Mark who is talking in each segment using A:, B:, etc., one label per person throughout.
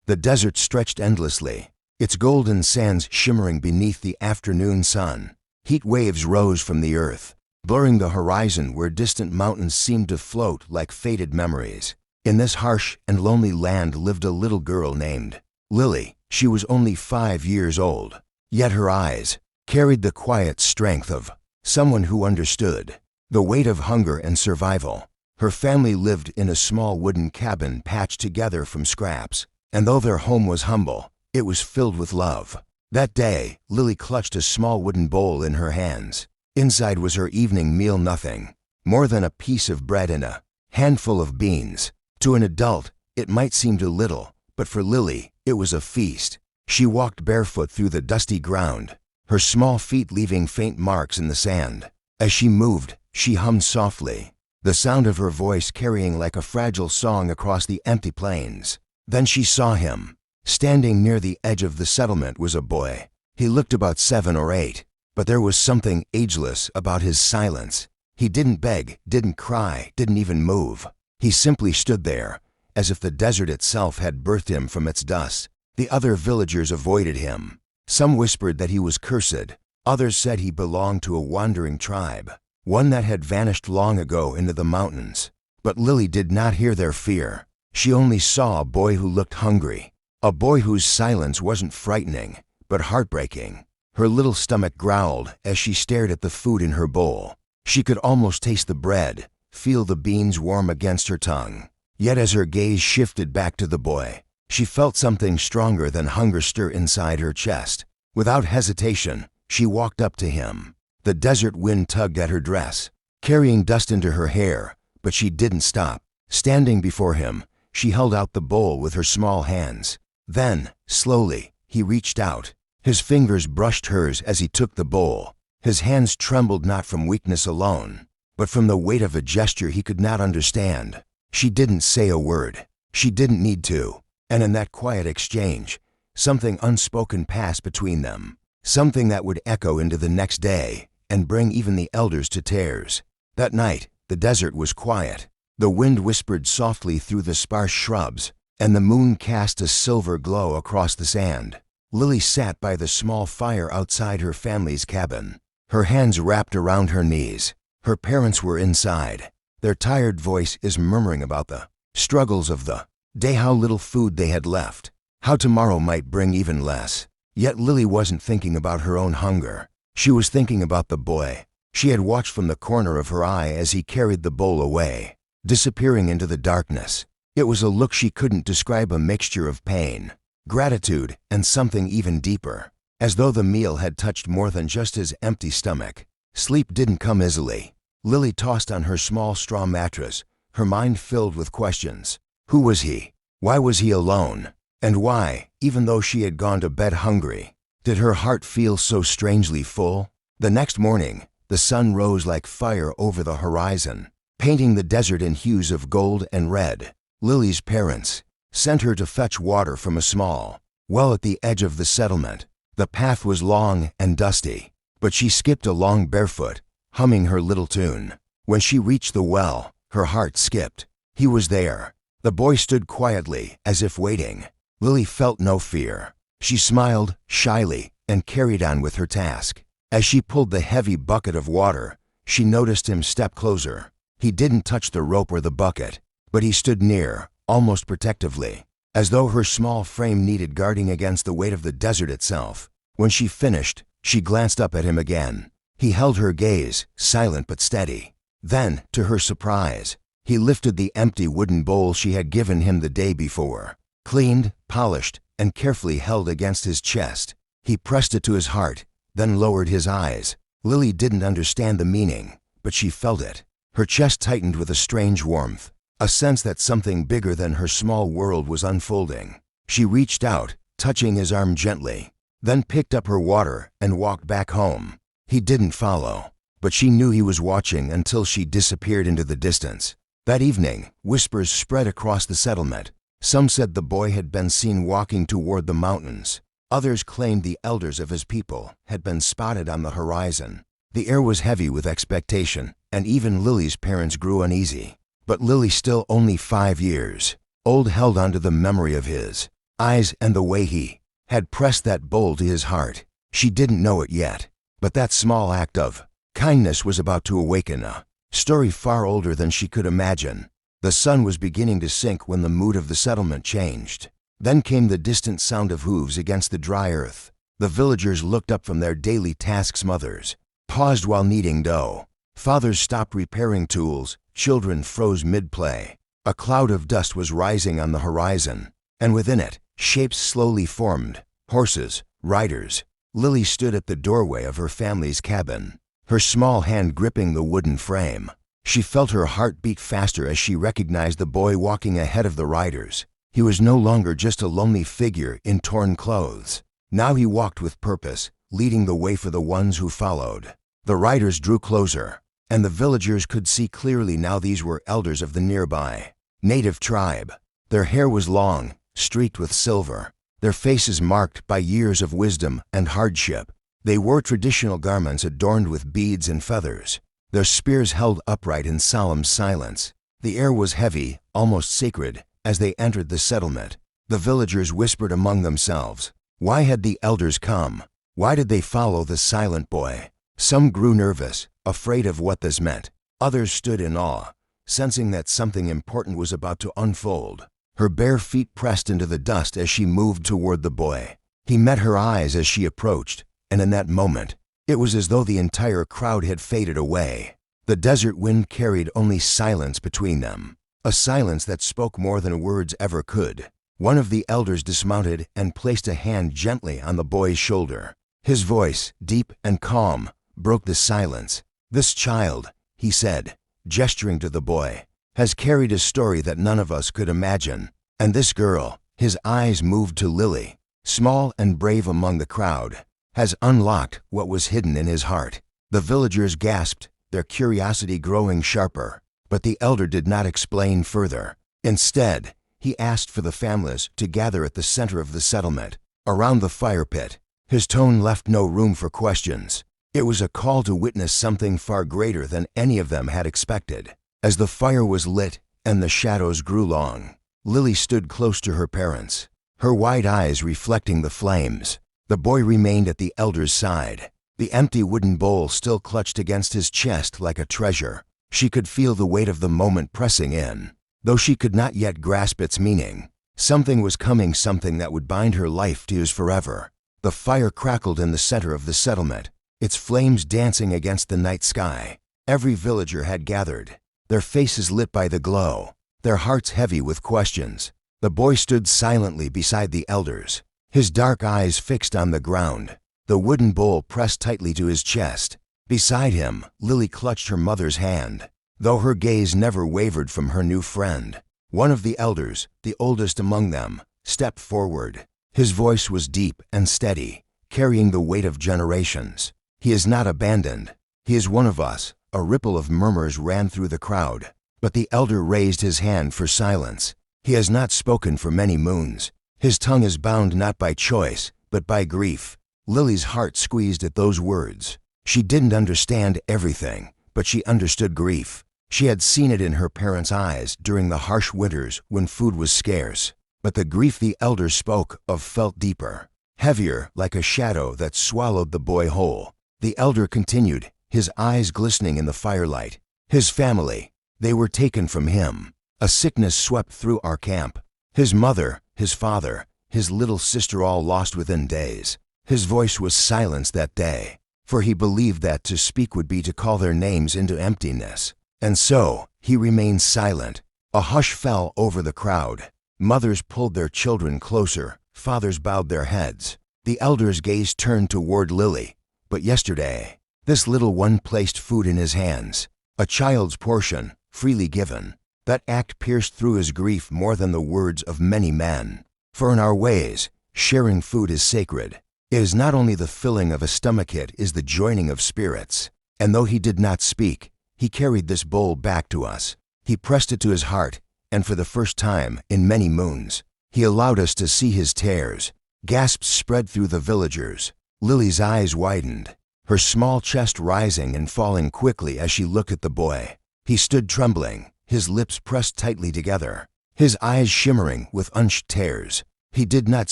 A: The desert stretched endlessly, its golden sands shimmering beneath the afternoon sun. Heat waves rose from the earth, blurring the horizon where distant mountains seemed to float like faded memories. In this harsh and lonely land lived a little girl named Lily. She was only 5 years old, yet her eyes carried the quiet strength of someone who understood the weight of hunger and survival. Her family lived in a small wooden cabin patched together from scraps, and though their home was humble, it was filled with love. That day, Lily clutched a small wooden bowl in her hands. Inside was her evening meal, nothing more than a piece of bread and a handful of beans. To an adult, it might seem too little, but for Lily, it was a feast. She walked barefoot through the dusty ground, her small feet leaving faint marks in the sand. As she moved, she hummed softly, the sound of her voice carrying like a fragile song across the empty plains. Then she saw him. Standing near the edge of the settlement was a boy. He looked about 7 or 8, but there was something ageless about his silence. He didn't beg, didn't cry, didn't even move. He simply stood there, as if the desert itself had birthed him from its dust. The other villagers avoided him. Some whispered that he was cursed. Others said he belonged to a wandering tribe, one that had vanished long ago into the mountains. But Lily did not hear their fear. She only saw a boy who looked hungry, a boy whose silence wasn't frightening, but heartbreaking. Her little stomach growled as she stared at the food in her bowl. She could almost taste the bread, feel the beans warm against her tongue. Yet as her gaze shifted back to the boy, she felt something stronger than hunger stir inside her chest. Without hesitation, she walked up to him. The desert wind tugged at her dress, carrying dust into her hair, but she didn't stop. Standing before him, she held out the bowl with her small hands. Then, slowly, he reached out. His fingers brushed hers as he took the bowl. His hands trembled not from weakness alone, but from the weight of a gesture he could not understand. She didn't say a word. She didn't need to. And in that quiet exchange, something unspoken passed between them. Something that would echo into the next day and bring even the elders to tears. That night, the desert was quiet. The wind whispered softly through the sparse shrubs, and the moon cast a silver glow across the sand. Lily sat by the small fire outside her family's cabin, her hands wrapped around her knees. Her parents were inside, their tired voices murmuring about the struggles of the day, how little food they had left, how tomorrow might bring even less. Yet Lily wasn't thinking about her own hunger. She was thinking about the boy. She had watched from the corner of her eye as he carried the bowl away, disappearing into the darkness. It was a look she couldn't describe, a mixture of pain, gratitude, and something even deeper, as though the meal had touched more than just his empty stomach. Sleep didn't come easily. Lily tossed on her small straw mattress, her mind filled with questions. Who was he? Why was he alone? And why, even though she had gone to bed hungry, did her heart feel so strangely full? The next morning, the sun rose like fire over the horizon, painting the desert in hues of gold and red. Lily's parents sent her to fetch water from a small well at the edge of the settlement. The path was long and dusty, but she skipped along barefoot, humming her little tune. When she reached the well, her heart skipped. He was there. The boy stood quietly, as if waiting. Lily felt no fear. She smiled shyly and carried on with her task. As she pulled the heavy bucket of water, she noticed him step closer. He didn't touch the rope or the bucket, but he stood near, almost protectively, as though her small frame needed guarding against the weight of the desert itself. When she finished, she glanced up at him again. He held her gaze, silent but steady. Then, to her surprise, he lifted the empty wooden bowl she had given him the day before, cleaned, polished, and carefully held against his chest. He pressed it to his heart, then lowered his eyes. Lily didn't understand the meaning, but she felt it. Her chest tightened with a strange warmth, a sense that something bigger than her small world was unfolding. She reached out, touching his arm gently, then picked up her water and walked back home. He didn't follow, but she knew he was watching until she disappeared into the distance. That evening, whispers spread across the settlement. Some said the boy had been seen walking toward the mountains. Others claimed the elders of his people had been spotted on the horizon. The air was heavy with expectation, and even Lily's parents grew uneasy. But Lily, still only 5 years old, held on to the memory of his eyes, and the way he had pressed that bowl to his heart. She didn't know it yet, but that small act of kindness was about to awaken a story far older than she could imagine. The sun was beginning to sink when the mood of the settlement changed. Then came the distant sound of hooves against the dry earth. The villagers looked up from their daily tasks. Mothers paused while kneading dough. Fathers stopped repairing tools. Children froze mid-play. A cloud of dust was rising on the horizon, and within it, shapes slowly formed. Horses, riders. Lily stood at the doorway of her family's cabin, her small hand gripping the wooden frame. She felt her heart beat faster as she recognized the boy walking ahead of the riders. He was no longer just a lonely figure in torn clothes. Now he walked with purpose, leading the way for the ones who followed. The riders drew closer, and the villagers could see clearly now these were elders of the nearby native tribe. Their hair was long, streaked with silver, their faces marked by years of wisdom and hardship. They wore traditional garments adorned with beads and feathers, their spears held upright in solemn silence. The air was heavy, almost sacred, as they entered the settlement. The villagers whispered among themselves. Why had the elders come? Why did they follow the silent boy? Some grew nervous, afraid of what this meant. Others stood in awe, sensing that something important was about to unfold. Her bare feet pressed into the dust as she moved toward the boy. He met her eyes as she approached, and in that moment, it was as though the entire crowd had faded away. The desert wind carried only silence between them, a silence that spoke more than words ever could. One of the elders dismounted and placed a hand gently on the boy's shoulder. His voice, deep and calm, broke the silence. "This child," he said, gesturing to the boy, "has carried a story that none of us could imagine. And this girl," his eyes moved to Lily, small and brave among the crowd, "has unlocked what was hidden in his heart." The villagers gasped, their curiosity growing sharper. But the elder did not explain further. Instead, he asked for the families to gather at the center of the settlement, around the fire pit. His tone left no room for questions. It was a call to witness something far greater than any of them had expected. As the fire was lit and the shadows grew long, Lily stood close to her parents, her wide eyes reflecting the flames. The boy remained at the elder's side, the empty wooden bowl still clutched against his chest like a treasure. She could feel the weight of the moment pressing in, though she could not yet grasp its meaning. Something was coming, something that would bind her life to his forever. The fire crackled in the center of the settlement, its flames dancing against the night sky. Every villager had gathered, their faces lit by the glow, their hearts heavy with questions. The boy stood silently beside the elders, his dark eyes fixed on the ground, the wooden bowl pressed tightly to his chest. Beside him, Lily clutched her mother's hand, though her gaze never wavered from her new friend. One of the elders, the oldest among them, stepped forward. His voice was deep and steady, carrying the weight of generations. "He is not abandoned. He is one of us." A ripple of murmurs ran through the crowd, but the elder raised his hand for silence. "He has not spoken for many moons. His tongue is bound not by choice, but by grief." Lily's heart squeezed at those words. She didn't understand everything, but she understood grief. She had seen it in her parents' eyes during the harsh winters when food was scarce. But the grief the elder spoke of felt deeper, heavier, like a shadow that swallowed the boy whole. The elder continued, his eyes glistening in the firelight. "His family, they were taken from him. A sickness swept through our camp. His mother, his father, his little sister all lost within days." His voice was silenced that day, for he believed that to speak would be to call their names into emptiness. And so, he remained silent. A hush fell over the crowd. Mothers pulled their children closer, fathers bowed their heads. The elder's gaze turned toward Lily. But yesterday, this little one placed food in his hands, a child's portion, freely given. That act pierced through his grief more than the words of many men. For in our ways, sharing food is sacred. It is not only the filling of a stomach, it is the joining of spirits. And though he did not speak, he carried this bowl back to us. He pressed it to his heart, and for the first time in many moons, he allowed us to see his tears. Gasps spread through the villagers. Lily's eyes widened, her small chest rising and falling quickly as she looked at the boy. He stood trembling, his lips pressed tightly together, his eyes shimmering with unshed tears. He did not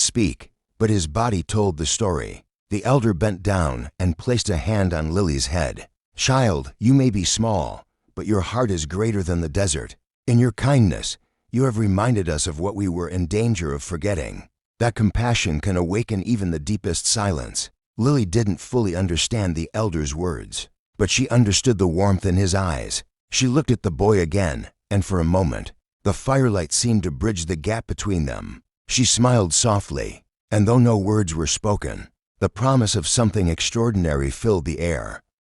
A: speak, but his body told the story. The elder bent down and placed a hand on Lily's head. "Child, you may be small, but your heart is greater than the desert. In your kindness, you have reminded us of what we were in danger of forgetting. That compassion can awaken even the deepest silence." Lily didn't fully understand the elder's words, but she understood the warmth in his eyes. She looked at the boy again, and for a moment, the firelight seemed to bridge the gap between them. She smiled softly, and though no words were spoken, the promise of something extraordinary filled the air.